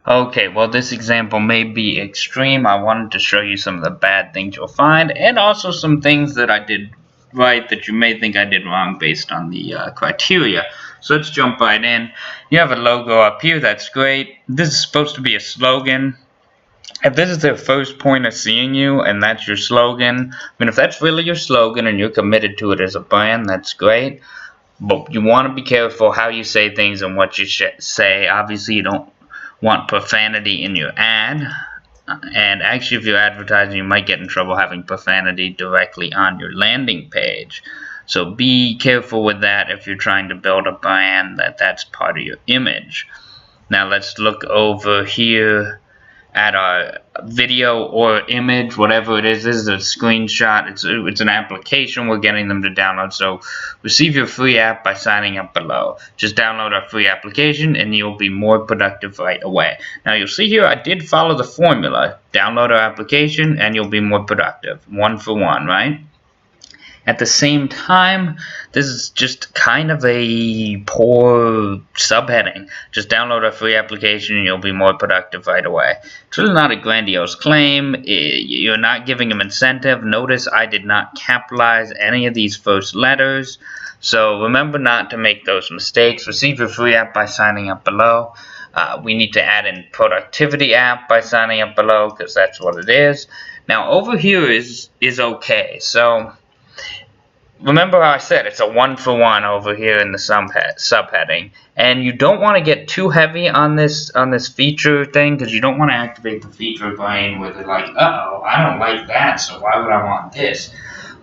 Okay, well, this example may be extreme. I wanted to show you some of the bad things you'll find, and also some things that I did right that you may think I did wrong based on the criteria. So let's jump right in. You have a logo up here, that's great. This is supposed to be a slogan. If this is their first point of seeing you and that's your slogan, I mean, if that's really your slogan and you're committed to it as a brand, that's great. But you want to be careful how you say things and what you say. Obviously, you don't want profanity in your ad. And actually, if you're advertising, you might get in trouble having profanity directly on your landing page. So be careful with that if you're trying to build a brand that's part of your image. Now let's look over here at our video or image, whatever it is. This is a screenshot. It's an application we're getting them to download. So receive your free app by signing up below. Just download our free application and you'll be more productive right away. Now you'll see here I did follow the formula. Download our application and you'll be more productive. 1 for 1, right? At the same time, this is just kind of a poor subheading. Just download a free application and you'll be more productive right away. It's really not a grandiose claim. You're not giving them incentive. Notice I did not capitalize any of these first letters. So remember not to make those mistakes. Receive your free app by signing up below. We need to add in productivity app by signing up below because that's what it is. Now over here is okay. So remember how I said it's a 1 for 1 over here in the subheading, and you don't want to get too heavy on this feature thing because you don't want to activate the feature brain with it like, uh-oh, I don't like that, so why would I want this?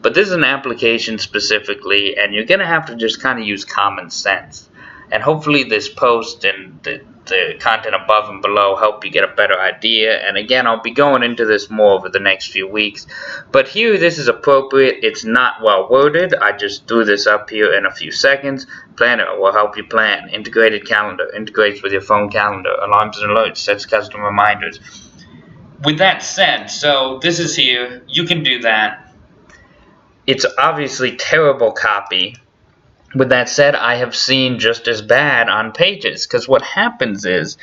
But this is an application specifically, and you're gonna have to just kind of use common sense. And hopefully this post and the content above and below help you get a better idea. And again, I'll be going into this more over the next few weeks. But here, this is appropriate. It's not well worded. I just threw this up here in a few seconds. Planner will help you plan. Integrated calendar integrates with your phone calendar. Alarms and alerts sets custom reminders. With that said, so this is here. You can do that. It's obviously terrible copy. With that said, I have seen just as bad on pages, because what happens is,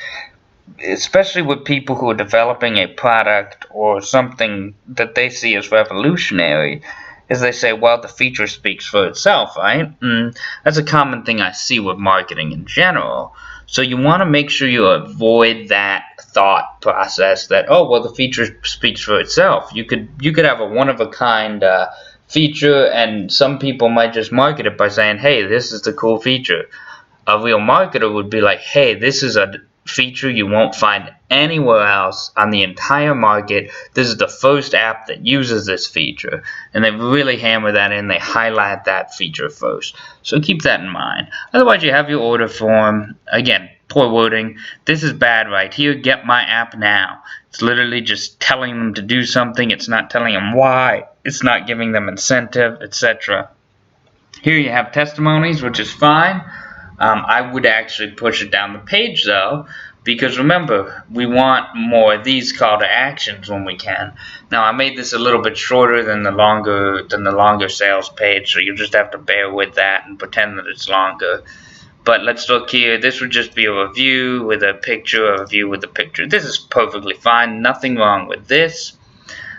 especially with people who are developing a product or something that they see as revolutionary, is they say, well, the feature speaks for itself, right? That's a common thing I see with marketing in general. So you want to make sure you avoid that thought process that, oh, well, the feature speaks for itself. You could have a one-of-a-kind feature, and some people might just market it by saying, hey, this is the cool feature. A real marketer would be like, hey, this is a feature you won't find anywhere else on the entire market. This is the first app that uses this feature. And they really hammer that in. They highlight that feature first. So keep that in mind. Otherwise, you have your order form. Again, poor wording. This is bad right here. Get my app now. It's literally just telling them to do something. It's not telling them why. It's not giving them incentive, etc. Here you have testimonies, which is fine. I would actually push it down the page though, because remember, we want more of these call to actions when we can. Now I made this a little bit shorter than the longer sales page, so you just have to bear with that and pretend that it's longer. But let's look here. This would just be a review with a picture, a review with a picture. This is perfectly fine. Nothing wrong with this.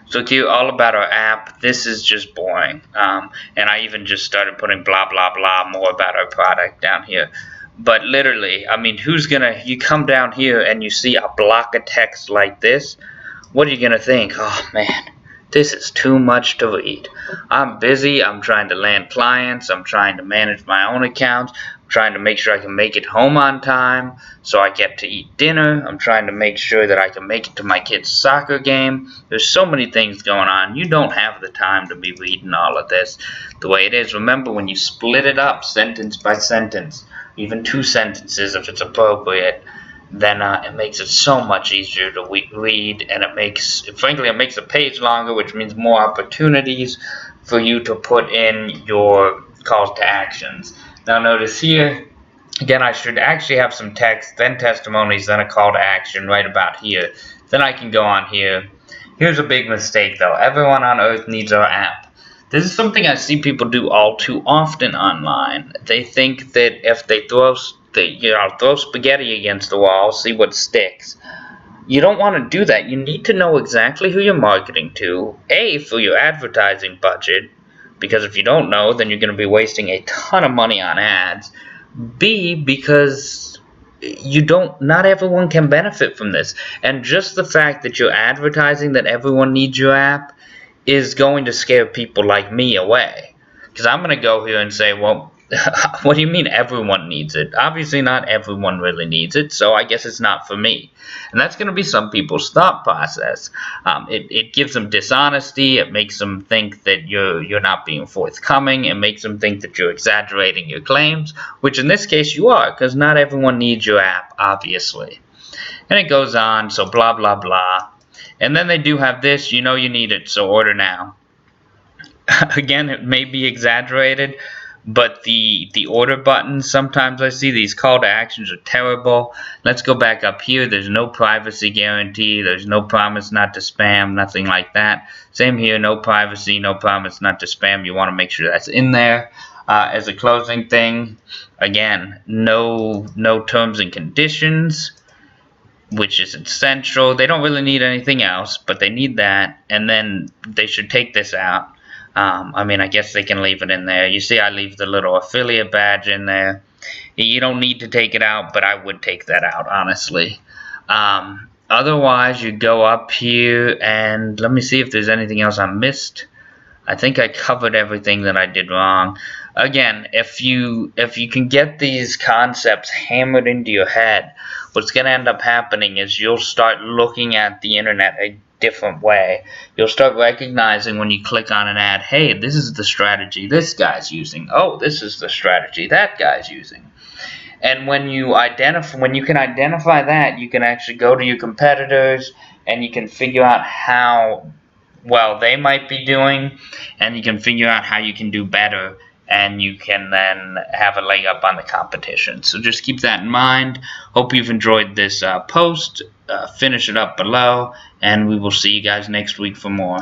So here, all about our app. This is just boring. And I even just started putting blah, blah, blah more about our product down here. But literally, I mean, you come down here and you see a block of text like this. What are you going to think? Oh, man, this is too much to read. I'm busy. I'm trying to land clients. I'm trying to manage my own accounts. I'm trying to make sure I can make it home on time so I get to eat dinner. I'm trying to make sure that I can make it to my kid's soccer game. There's so many things going on. You don't have the time to be reading all of this the way it is. Remember, when you split it up sentence by sentence, even 2 sentences if it's appropriate, then it makes it so much easier to read, and it makes the page longer, which means more opportunities for you to put in your calls to actions. Now notice here, again, I should actually have some text, then testimonies, then a call to action right about here. Then I can go on here. Here's a big mistake though. Everyone on earth needs our app. This is something I see people do all too often online. They think that if they throw spaghetti against the wall, see what sticks. You don't want to do that. You need to know exactly who you're marketing to. A, for your advertising budget, because if you don't know, then you're going to be wasting a ton of money on ads. B, because not everyone can benefit from this. And just the fact that you're advertising that everyone needs your app is going to scare people like me away. Because I'm going to go here and say, well, what do you mean everyone needs it? Obviously not everyone really needs it, so I guess it's not for me. And that's going to be some people's thought process. It gives them dishonesty. It makes them think that you're not being forthcoming. It makes them think that you're exaggerating your claims, which in this case you are, because not everyone needs your app, obviously. And it goes on, so blah, blah, blah. And then they do have this, you know you need it, so order now. Again, it may be exaggerated, but the order buttons, sometimes I see these call to actions are terrible. Let's go back up here. There's no privacy guarantee. There's no promise not to spam, nothing like that. Same here, no privacy, no promise not to spam. You want to make sure that's in there. As a closing thing, again, no terms and conditions, which is essential. They don't really need anything else, but they need that, and then they should take this out. I mean, I guess they can leave it in there. You see I leave the little affiliate badge in there. You don't need to take it out, but I would take that out, honestly. Otherwise, you go up here, and let me see if there's anything else I missed. I think I covered everything that I did wrong. Again, if you can get these concepts hammered into your head, what's going to end up happening is you'll start looking at the internet a different way. You'll start recognizing when you click on an ad, hey, this is the strategy this guy's using. Oh, this is the strategy that guy's using. And when you can identify that, you can actually go to your competitors and you can figure out how well they might be doing, and you can figure out how you can do better, and you can then have a leg up on the competition. So just keep that in mind. Hope you've enjoyed this post. Finish it up below, and we will see you guys next week for more.